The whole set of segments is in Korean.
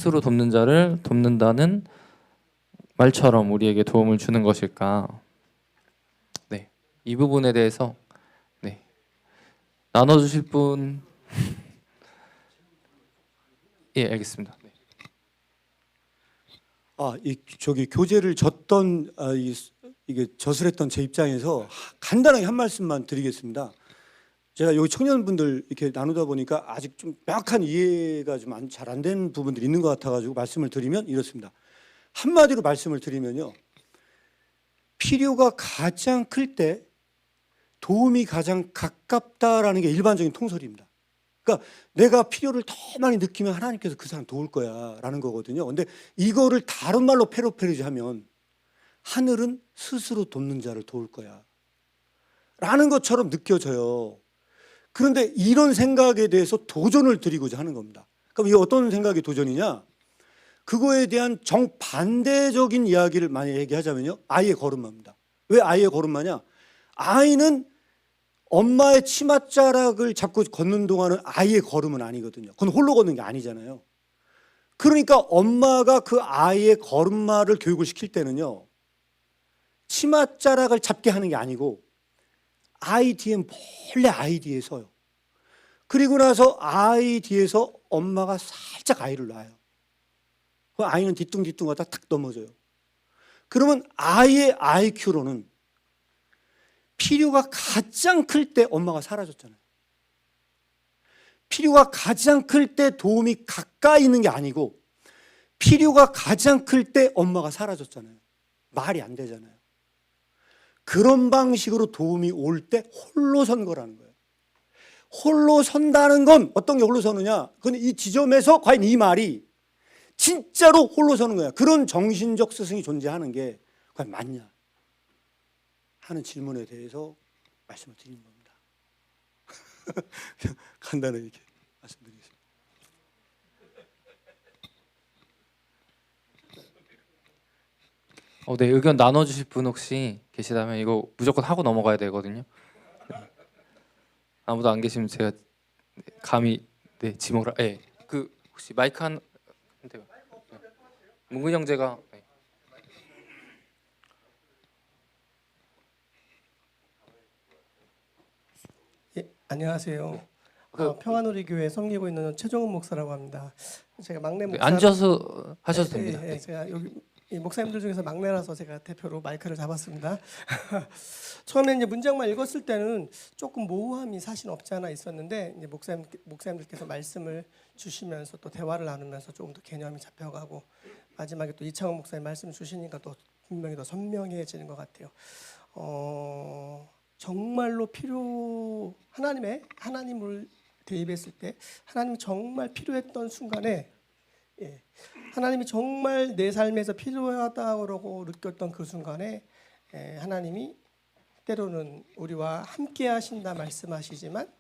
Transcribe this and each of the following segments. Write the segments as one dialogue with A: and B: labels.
A: 스스로 돕는 자를 돕는다는 말처럼 우리에게 도움을 주는 것일까? 네, 이 부분에 대해서 네, 나눠주실 분, 예, 알겠습니다. 네.
B: 저기 교재를 줬던 이게 젖을 했던 제 입장에서 간단하게 한 말씀만 드리겠습니다. 제가 여기 청년분들 이렇게 나누다 보니까 아직 좀 명확한 이해가 좀 잘 안 된 부분들이 있는 것 같아가지고 말씀을 드리면 이렇습니다. 한마디로 말씀을 드리면요, 필요가 가장 클 때 도움이 가장 가깝다라는 게 일반적인 통설입니다. 그러니까 내가 필요를 더 많이 느끼면 하나님께서 그 사람 도울 거야라는 거거든요. 근데 이거를 다른 말로 패러프레이즈하면 하늘은 스스로 돕는 자를 도울 거야 라는 것처럼 느껴져요. 그런데 이런 생각에 대해서 도전을 드리고자 하는 겁니다. 그럼 이게 어떤 생각이 도전이냐? 그거에 대한 정반대적인 이야기를 만약 얘기하자면요, 아이의 걸음마입니다. 왜 아이의 걸음마냐? 아이는 엄마의 치맛자락을 잡고 걷는 동안은 아이의 걸음은 아니거든요. 그건 홀로 걷는 게 아니잖아요. 그러니까 엄마가 그 아이의 걸음마를 교육을 시킬 때는요, 치맛자락을 잡게 하는 게 아니고 아이 뒤에 몰래 아이 뒤에 서요. 그리고 나서 아이 뒤에서 엄마가 살짝 아이를 놔요. 그 아이는 뒤뚱뒤뚱 하다 탁 넘어져요. 그러면 아이의 IQ로는 필요가 가장 클 때 엄마가 사라졌잖아요. 필요가 가장 클 때 도움이 가까이 있는 게 아니고 필요가 가장 클 때 엄마가 사라졌잖아요. 말이 안 되잖아요. 그런 방식으로 도움이 올 때 홀로 선 거라는 거예요. 홀로 선다는 건 어떤 게 홀로 서느냐? 그건 이 지점에서 과연 이 말이 진짜로 홀로 서는 거야. 그런 정신적 스승이 존재하는 게 과연 맞냐 하는 질문에 대해서 말씀을 드리는 겁니다. 간단하게 이렇게 말씀드리겠습니다.
A: 네, 의견 나눠주실 분 혹시 계시다면 이거 무조건 하고 넘어가야 되거든요. 네. 아무도 안 계시면 제가 감히 지목을 그 혹시 마이크 한 대요. 문근 형제가
C: 안녕하세요. 평안우리교회 섬기고 있는 최종훈 목사라고 합니다. 제가 막내 목사.
A: 앉아서 하셔도 됩니다.
C: 네. 제가 여기 이 목사님들 중에서 막내라서 제가 대표로 마이크를 잡았습니다. 처음에 이제 문장만 읽었을 때는 조금 모호함이 사실 없지 않아 있었는데 이제 목사님들께서 말씀을 주시면서 또 대화를 나누면서 조금 더 개념이 잡혀가고 마지막에 또 이창훈 목사님 말씀 주시니까 또 분명히 더 선명해지는 것 같아요. 정말로 하나님을 대입했을 때 하나님이 정말 필요했던 순간에 하나님이 정말 내 삶에서 필요하다고 느꼈던 그 순간에 하나님이 때로는 우리와 함께 하신다 말씀하시지만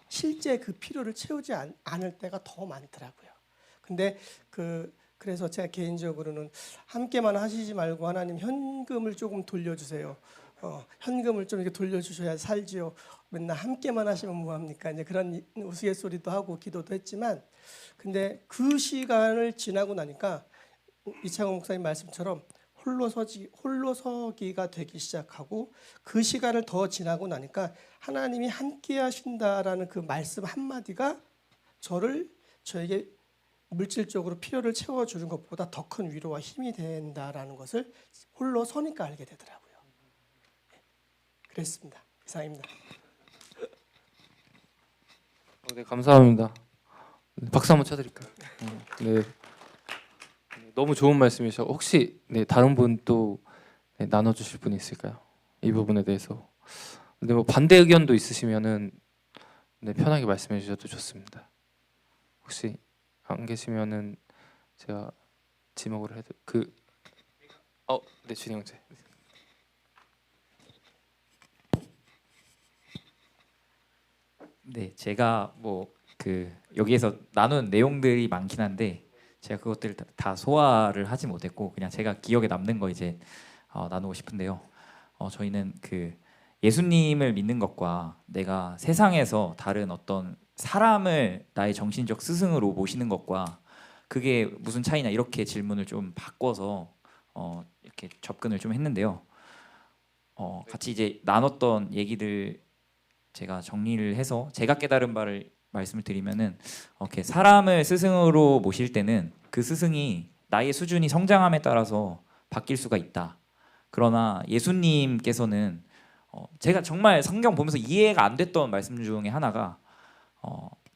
C: 실제 그 필요를 채우지 않을 때가 더 많더라고요. 근데 그래서 제가 개인적으로는 함께만 하시지 말고 하나님 현금을 조금 돌려주세요. 현금을 좀 이렇게 돌려주셔야 살지요. 맨날 함께만 하시면 뭐합니까? 이제 그런 우스갯소리도 하고 기도도 했지만, 근데 그 시간을 지나고 나니까 이창호 목사님 말씀처럼 홀로서기가 되기 시작하고 그 시간을 더 지나고 나니까 하나님이 함께하신다라는 그 말씀 한마디가 저에게 물질적으로 필요를 채워주는 것보다 더 큰 위로와 힘이 된다라는 것을 홀로 서니까 알게 되더라고요. 그랬습니다. 이상입니다.
A: 네, 감사합니다. 박수 한번 쳐드릴까요? 네, 너무 좋은 말씀이셔. 혹시 다른 분 또 나눠주실 분이 있을까요? 이 부분에 대해서. 근데 뭐 반대 의견도 있으시면은 편하게 말씀해 주셔도 좋습니다. 혹시 안 계시면은 제가 지목을 해도 네, 준이 형제.
D: 네, 제가 여기에서 나눈 내용들이 많긴 한데 제가 그것들을 다 소화를 하지 못했고 그냥 제가 기억에 남는 거 이제 나누고 싶은데요. 저희는 예수님을 믿는 것과 내가 세상에서 다른 어떤 사람을 나의 정신적 스승으로 모시는 것과 그게 무슨 차이냐 이렇게 질문을 좀 바꿔서 이렇게 접근을 좀 했는데요. 같이 이제 나눴던 얘기들 제가 정리를 해서 제가 깨달은 바를 말씀을 드리면은 이렇게 사람을 스승으로 모실 때는 그 스승이 나의 수준이 성장함에 따라서 바뀔 수가 있다. 그러나 예수님께서는 제가 정말 성경 보면서 이해가 안 됐던 말씀 중에 하나가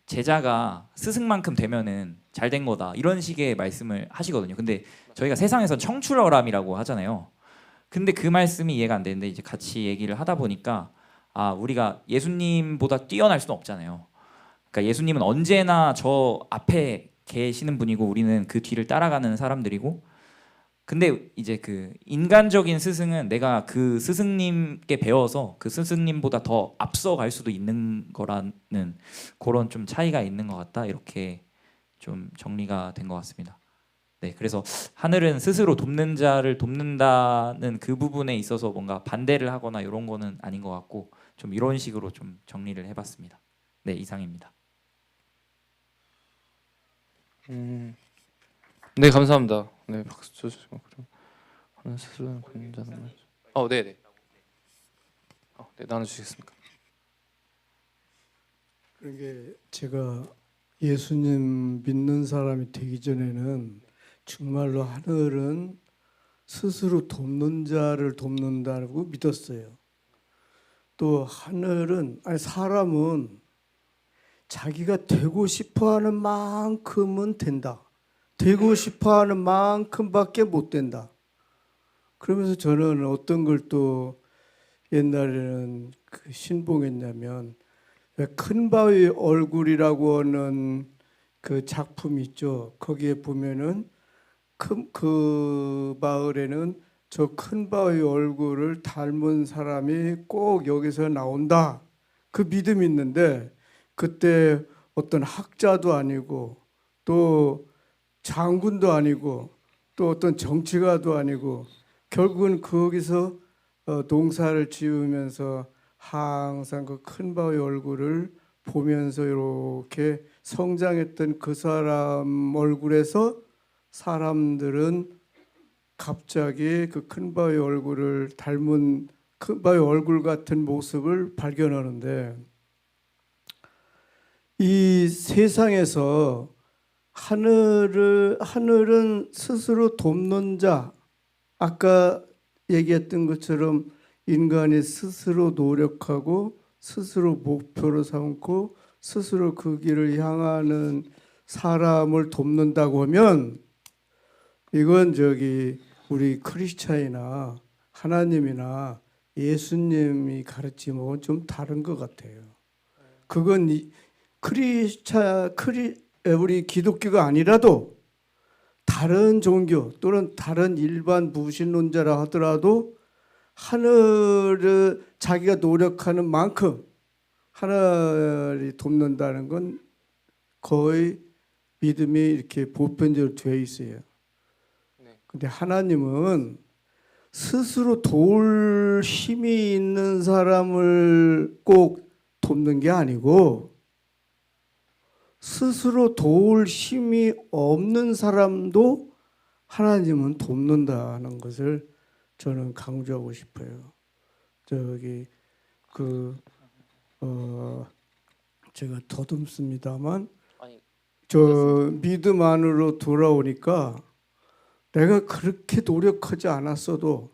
D: 제자가 스승만큼 되면은 잘 된 거다 이런 식의 말씀을 하시거든요. 근데 저희가 세상에선 청출어람이라고 하잖아요. 근데 그 말씀이 이해가 안 되는데 이제 같이 얘기를 하다 보니까 우리가 예수님보다 뛰어날 수는 없잖아요. 그러니까 예수님은 언제나 저 앞에 계시는 분이고 우리는 그 뒤를 따라가는 사람들이고, 근데 이제 그 인간적인 스승은 내가 그 스승님께 배워서 그 스승님보다 더 앞서갈 수도 있는 거라는 그런 좀 차이가 있는 것 같다, 이렇게 좀 정리가 된 것 같습니다. 네, 그래서 하늘은 스스로 돕는 자를 돕는다는 그 부분에 있어서 뭔가 반대를 하거나 이런 거는 아닌 것 같고 좀 이런 식으로 좀 정리를 해봤습니다. 네, 이상입니다.
A: 네, 감사합니다. 네, 박수 쳐주시고 그럼 하늘 스스로 돕는 자는 말. 네, 네. 네, 나눠주시겠습니까?
E: 그게 제가 예수님 믿는 사람이 되기 전에는 정말로 하늘은 스스로 돕는 자를 돕는다고 믿었어요. 또 하늘은 사람은 자기가 되고 싶어하는 만큼은 된다. 되고 싶어하는 만큼밖에 못 된다. 그러면서 저는 어떤 걸 또 옛날에는 신봉했냐면 큰 바위 얼굴이라고 하는 그 작품 있죠. 거기에 보면은 그 마을에는 저 큰 바위 얼굴을 닮은 사람이 꼭 여기서 나온다. 그 믿음이 있는데 그때 어떤 학자도 아니고 또 장군도 아니고 또 어떤 정치가도 아니고 결국은 거기서 농사를 지으면서 항상 그 큰 바위 얼굴을 보면서 이렇게 성장했던 그 사람 얼굴에서 사람들은 갑자기 그 큰 바위 얼굴을 닮은 큰 바위 얼굴 같은 모습을 발견하는데, 이 세상에서 하늘은 스스로 돕는 자, 아까 얘기했던 것처럼 인간이 스스로 노력하고 스스로 목표로 삼고 스스로 그 길을 향하는 사람을 돕는다고 하면 이건 우리 크리스찬이나 하나님이나 예수님이 가르침하고는 좀 다른 것 같아요. 그건 우리 기독교가 아니라도 다른 종교 또는 다른 일반 무신론자라 하더라도 하늘을 자기가 노력하는 만큼 하늘이 돕는다는 건 거의 믿음이 이렇게 보편적으로 되어 있어요. 근데 하나님은 스스로 도울 힘이 있는 사람을 꼭 돕는 게 아니고 스스로 도울 힘이 없는 사람도 하나님은 돕는다는 것을 저는 강조하고 싶어요. 제가 더듬습니다만 저 믿음 안으로 돌아오니까 내가 그렇게 노력하지 않았어도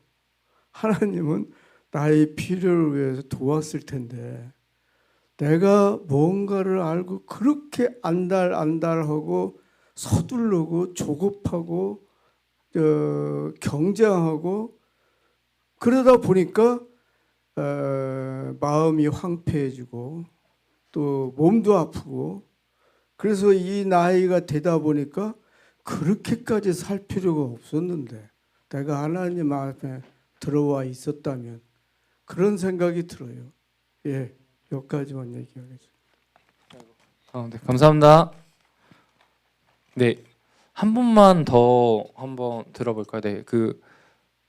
E: 하나님은 나의 필요를 위해서 도왔을 텐데 내가 뭔가를 알고 그렇게 안달하고 서두르고 조급하고 경쟁하고 그러다 보니까 마음이 황폐해지고 또 몸도 아프고, 그래서 이 나이가 되다 보니까 그렇게까지 살 필요가 없었는데 내가 하나님 앞에 들어와 있었다면, 그런 생각이 들어요. 예, 여기까지만 얘기하겠습니다.
A: 네, 감사합니다. 네, 한 분만 더 한번 들어볼까요? 네,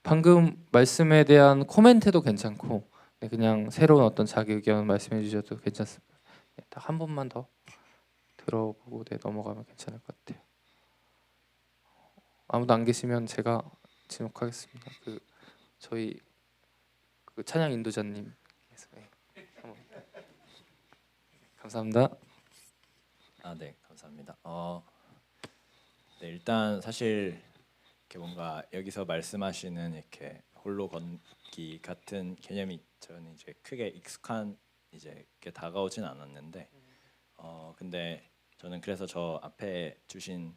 A: 방금 말씀에 대한 코멘트도 괜찮고, 네, 그냥 새로운 어떤 자기 의견 말씀해 주셔도 괜찮습니다. 네, 딱 한 분만 더 들어보고 넘어가면 괜찮을 것 같아요. 아무도 안 계시면 제가 진행하겠습니다. 저희 찬양 인도자님. 감사합니다.
F: 네, 감사합니다. 네, 일단 사실 이렇게 뭔가 여기서 말씀하시는 이렇게 홀로 걷기 같은 개념이 저는 이제 크게 익숙한 이제 이렇게 다가오진 않았는데, 근데 저는 그래서 저 앞에 주신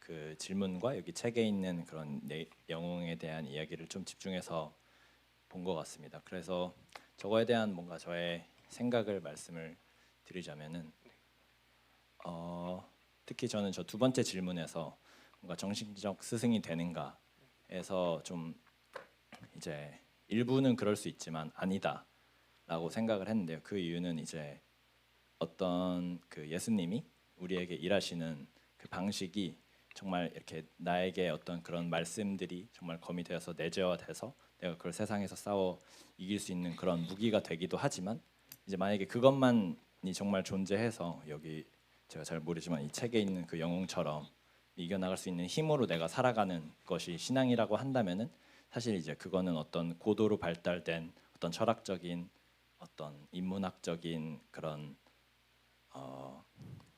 F: 그 질문과 여기 책에 있는 그런 영웅에 대한 이야기를 좀 집중해서 본 것 같습니다. 그래서 저거에 대한 뭔가 저의 생각을 말씀을 드리자면은, 특히 저는 저 두 번째 질문에서 뭔가 정신적 스승이 되는가에서 좀 이제 일부는 그럴 수 있지만 아니다라고 생각을 했는데요. 그 이유는 이제 어떤 그 예수님이 우리에게 일하시는 그 방식이 정말 이렇게 나에게 어떤 그런 말씀들이 정말 검이 되어서 내재화돼서 내가 그걸 세상에서 싸워 이길 수 있는 그런 무기가 되기도 하지만, 이제 만약에 그것만이 정말 존재해서 여기 제가 잘 모르지만 이 책에 있는 그 영웅처럼 이겨나갈 수 있는 힘으로 내가 살아가는 것이 신앙이라고 한다면은, 사실 이제 그거는 어떤 고도로 발달된 어떤 철학적인 어떤 인문학적인 그런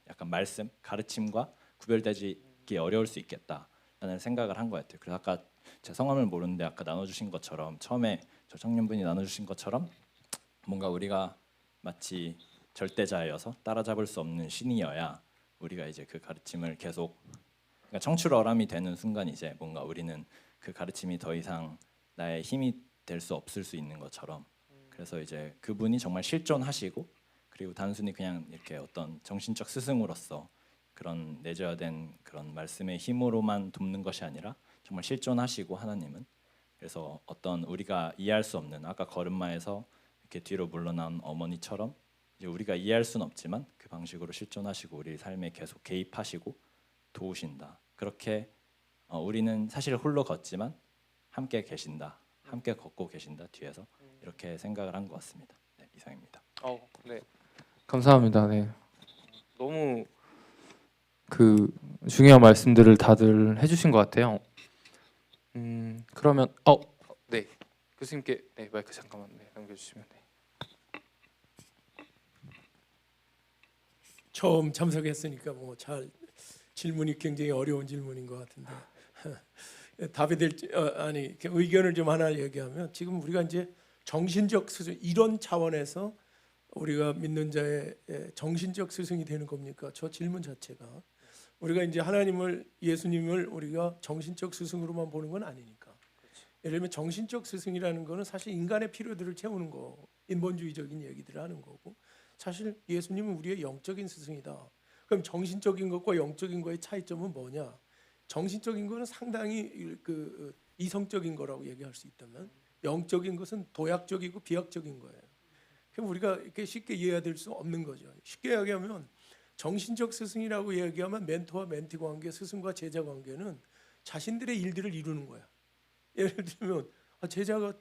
F: 약간 말씀, 가르침과 구별되기 어려울 수 있겠다라는 생각을 한 것 같아요. 그래서 아까 제 성함을 모르는데 아까 나눠주신 것처럼, 처음에 저 청년분이 나눠주신 것처럼 뭔가 우리가 마치 절대자여서 따라잡을 수 없는 신이어야 우리가 이제 그 가르침을 계속, 그러니까 청출어람이 되는 순간 이제 뭔가 우리는 그 가르침이 더 이상 나의 힘이 될 수 없을 수 있는 것처럼, 그래서 이제 그분이 정말 실존하시고, 그리고 단순히 그냥 이렇게 어떤 정신적 스승으로서 그런 내재화된 그런 말씀의 힘으로만 돕는 것이 아니라 정말 실존하시고 하나님은, 그래서 어떤 우리가 이해할 수 없는, 아까 걸음마에서 이렇게 뒤로 물러난 어머니처럼 이제 우리가 이해할 수는 없지만 그 방식으로 실존하시고 우리 삶에 계속 개입하시고 도우신다. 그렇게 우리는 사실 홀로 걷지만 함께 계신다, 함께 걷고 계신다 뒤에서, 이렇게 생각을 한 것 같습니다. 네, 이상입니다.
A: 네, 감사합니다. 네, 너무 중요한 말씀들을 다들 해주신 것 같아요. 그러면 네, 교수님께 마이크 잠깐만 넘겨주시면.
G: 처음 참석했으니까 뭐 잘 질문이 굉장히 어려운 질문인 것 같은데 답이 될지 아니 의견을 좀 하나 얘기하면, 지금 우리가 이제 정신적 스승 이런 차원에서 우리가 믿는 자의 정신적 스승이 되는 겁니까? 저 질문 자체가 우리가 이제 하나님을, 예수님을 우리가 정신적 스승으로만 보는 건 아니니까. 예를 들면 정신적 스승이라는 거는 사실 인간의 필요들을 채우는 거, 인본주의적인 얘기들을 하는 거고, 사실 예수님은 우리의 영적인 스승이다. 그럼 정신적인 것과 영적인 거의 차이점은 뭐냐? 정신적인 거는 상당히 이성적인 거라고 얘기할 수 있다면, 영적인 것은 도약적이고 비약적인 거예요. 그럼 우리가 이렇게 쉽게 이해될 수 없는 거죠. 쉽게 이야기하면 정신적 스승이라고 얘기하면 멘토와 멘티 관계, 스승과 제자 관계는 자신들의 일들을 이루는 거야. 예를 들면 제자가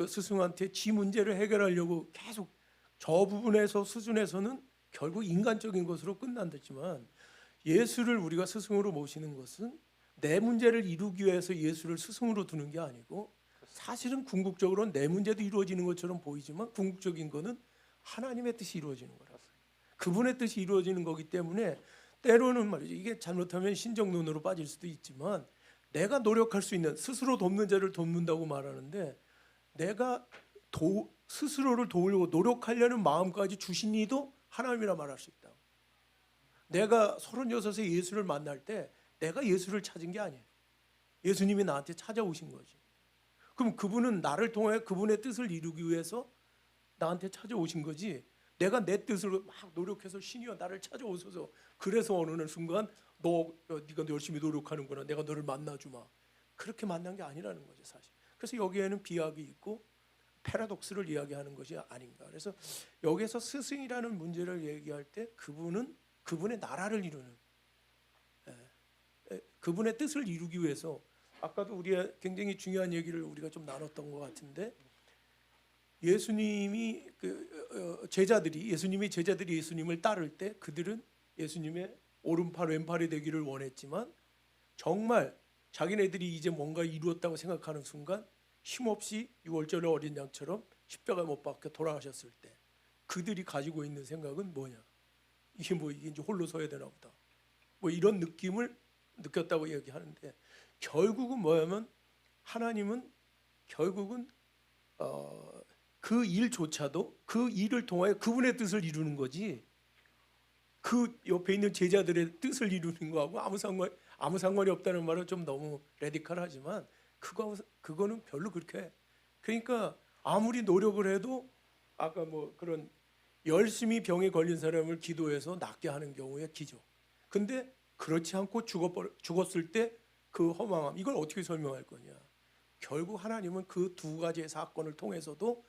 G: 스승한테 지 문제를 해결하려고 계속 저 부분에서 수준에서는 결국 인간적인 것으로 끝난다지만, 예수를 우리가 스승으로 모시는 것은 내 문제를 이루기 위해서 예수를 스승으로 두는 게 아니고, 사실은 궁극적으로는 내 문제도 이루어지는 것처럼 보이지만 궁극적인 거는 하나님의 뜻이 이루어지는 거라서, 그분의 뜻이 이루어지는 거기 때문에 때로는 말이죠, 이게 잘못하면 신정론으로 빠질 수도 있지만, 내가 노력할 수 있는, 스스로 돕는 자를 돕는다고 말하는데, 내가 스스로를 도우려고 노력하려는 마음까지 주신 이도 하나님이라 말할 수 있다. 내가 36에 예수를 만날 때 내가 예수를 찾은 게 아니에요. 예수님이 나한테 찾아오신 거지. 그럼 그분은 나를 통해 그분의 뜻을 이루기 위해서 나한테 찾아오신 거지, 내가 내 뜻으로 막 노력해서 신이여 나를 찾아오소서, 그래서 어느 순간 네가 열심히 노력하는구나, 내가 너를 만나주마, 그렇게 만난 게 아니라는 거죠 사실. 그래서 여기에는 비약이 있고 패러독스를 이야기하는 것이 아닌가. 그래서 여기서 스승이라는 문제를 얘기할 때 그분은 그분의 나라를 이루는, 그분의 뜻을 이루기 위해서, 아까도 우리가 굉장히 중요한 얘기를 우리가 좀 나눴던 것 같은데, 예수님이 제자들이 예수님을 따를 때 그들은 예수님의 오른팔 왼팔이 되기를 원했지만, 정말 자기네들이 이제 뭔가 이루었다고 생각하는 순간 힘없이 6월절 어린 양처럼 십자가 못 박혀 돌아가셨을 때 그들이 가지고 있는 생각은 뭐냐? 이게 이제 홀로 서야 되나 보다. 뭐 이런 느낌을 느꼈다고 얘기하는데 결국은 뭐냐면 하나님은 결국은 그 일조차도 그 일을 통하여 그분의 뜻을 이루는 거지. 그 옆에 있는 제자들의 뜻을 이루는 거하고 아무 상관이 없다는 말은 좀 너무 레디컬하지만 그거는 별로 그렇게. 그러니까 아무리 노력을 해도 아까 뭐 그런 열심히 병에 걸린 사람을 기도해서 낫게 하는 경우의 기적. 근데 그렇지 않고 죽었을 때 그 허망함 이걸 어떻게 설명할 거냐. 결국 하나님은 그 두 가지의 사건을 통해서도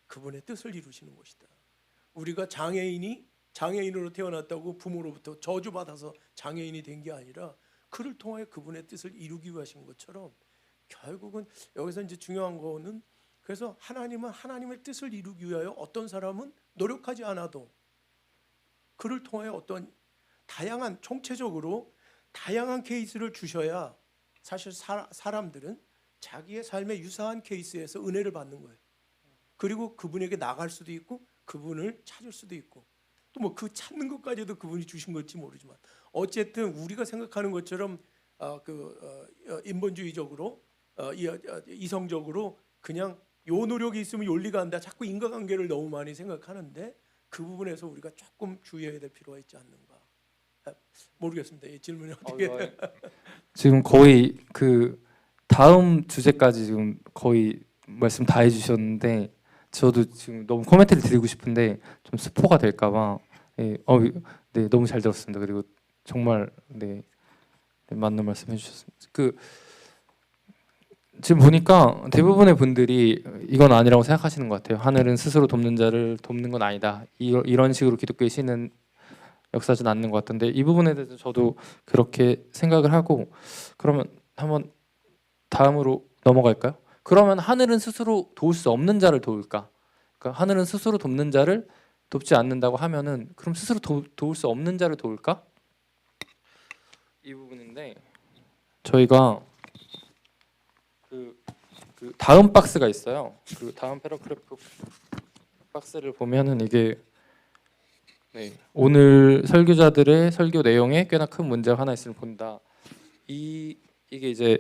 G: 그분의 뜻을 이루시는 것이다. 우리가 장애인으로 태어났다고 부모로부터 저주받아서 장애인이 된 게 아니라 그를 통하여 그분의 뜻을 이루기 위하신 것처럼 결국은 여기서 이제 중요한 거는 그래서 하나님은 하나님의 뜻을 이루기 위하여 어떤 사람은 노력하지 않아도 그를 통하여 어떤 다양한 총체적으로 다양한 케이스를 주셔야 사실 사람들은 자기의 삶의 유사한 케이스에서 은혜를 받는 거예요. 그리고 그분에게 나갈 수도 있고 그분을 찾을 수도 있고 또 뭐 그 찾는 것까지도 그분이 주신 걸지 모르지만 어쨌든 우리가 생각하는 것처럼 인본주의적으로 이성적으로 그냥 요 노력이 있으면 윤리가 한다. 자꾸 인과관계를 너무 많이 생각하는데 그 부분에서 우리가 조금 주의해야 될 필요가 있지 않는가. 모르겠습니다. 이 질문이 어떻게?
A: 지금 거의 그 다음 주제까지 지금 거의 말씀 다 해주셨는데 저도 지금 너무 코멘트를 드리고 싶은데 좀 스포가 될까봐. 네, 네, 너무 잘 들었습니다. 그리고 정말 네 맞는 말씀 해주셨습니다. 지금 보니까 대부분의 분들이 이건 아니라고 생각하시는 것 같아요. 하늘은 스스로 돕는 자를 돕는 건 아니다. 이런 식으로 기독교의 신은 역사하진 않는 것 같은데 이 부분에 대해서 저도 그렇게 생각을 하고 그러면 한번 다음으로 넘어갈까요? 그러면 하늘은 스스로 도울 수 없는 자를 도울까? 그러니까 하늘은 스스로 돕는 자를 돕지 않는다고 하면은 그럼 스스로 도울 수 없는 자를 도울까? 이 부분인데 저희가 그 다음 박스가 있어요. 그 다음 패러그래프 박스를 보면은 이게 네, 오늘 설교자들의 설교 내용에 꽤나 큰 문제가 하나 있음을 본다. 이게 이제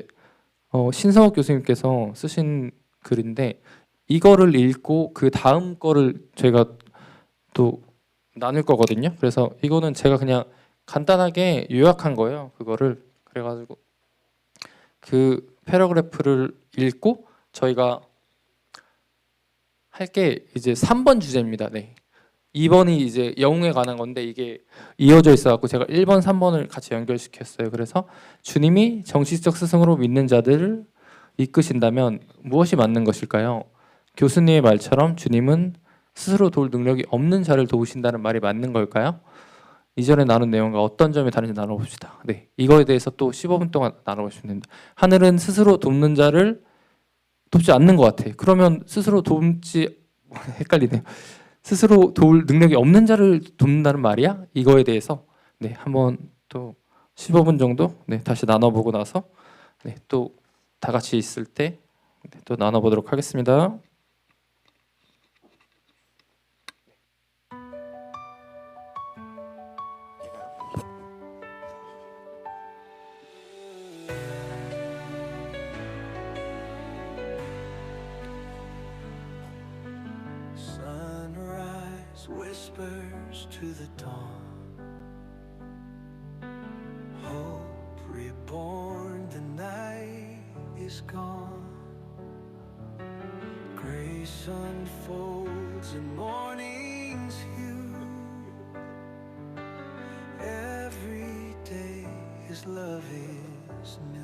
A: 신성욱 교수님께서 쓰신 글인데 이거를 읽고 그 다음 거를 저희가 또 나눌 거거든요. 그래서 이거는 제가 그냥 간단하게 요약한 거예요. 그거를 그래가지고 그 패러그래프를 읽고 저희가 할 게 이제 3번 주제입니다. 네. 2번이 이제 영웅에 관한 건데 이게 이어져 있어갖고 제가 1번, 3번을 같이 연결시켰어요. 그래서 주님이 정치적 스승으로 믿는 자들을 이끄신다면 무엇이 맞는 것일까요? 교수님의 말처럼 주님은 스스로 도울 능력이 없는 자를 도우신다는 말이 맞는 걸까요? 이전에 나눈 내용과 어떤 점이 다른지 나눠봅시다. 네, 이거에 대해서 또 15분 동안 나눠보시면 됩니다. 하늘은 스스로 돕는 자를 돕지 않는 것 같아. 그러면 스스로 돕지 헷갈리네요. 스스로 도울 능력이 없는 자를 돕는다는 말이야? 이거에 대해서 네, 한번 또 15분 정도 네, 다시 나눠보고 나서 네, 또 다 같이 있을 때 또 나눠보도록 하겠습니다.
H: Sunrise whispers to the dawn. Hope reborn, the night is gone. Grace unfolds in morning's hue. Every day His love is new.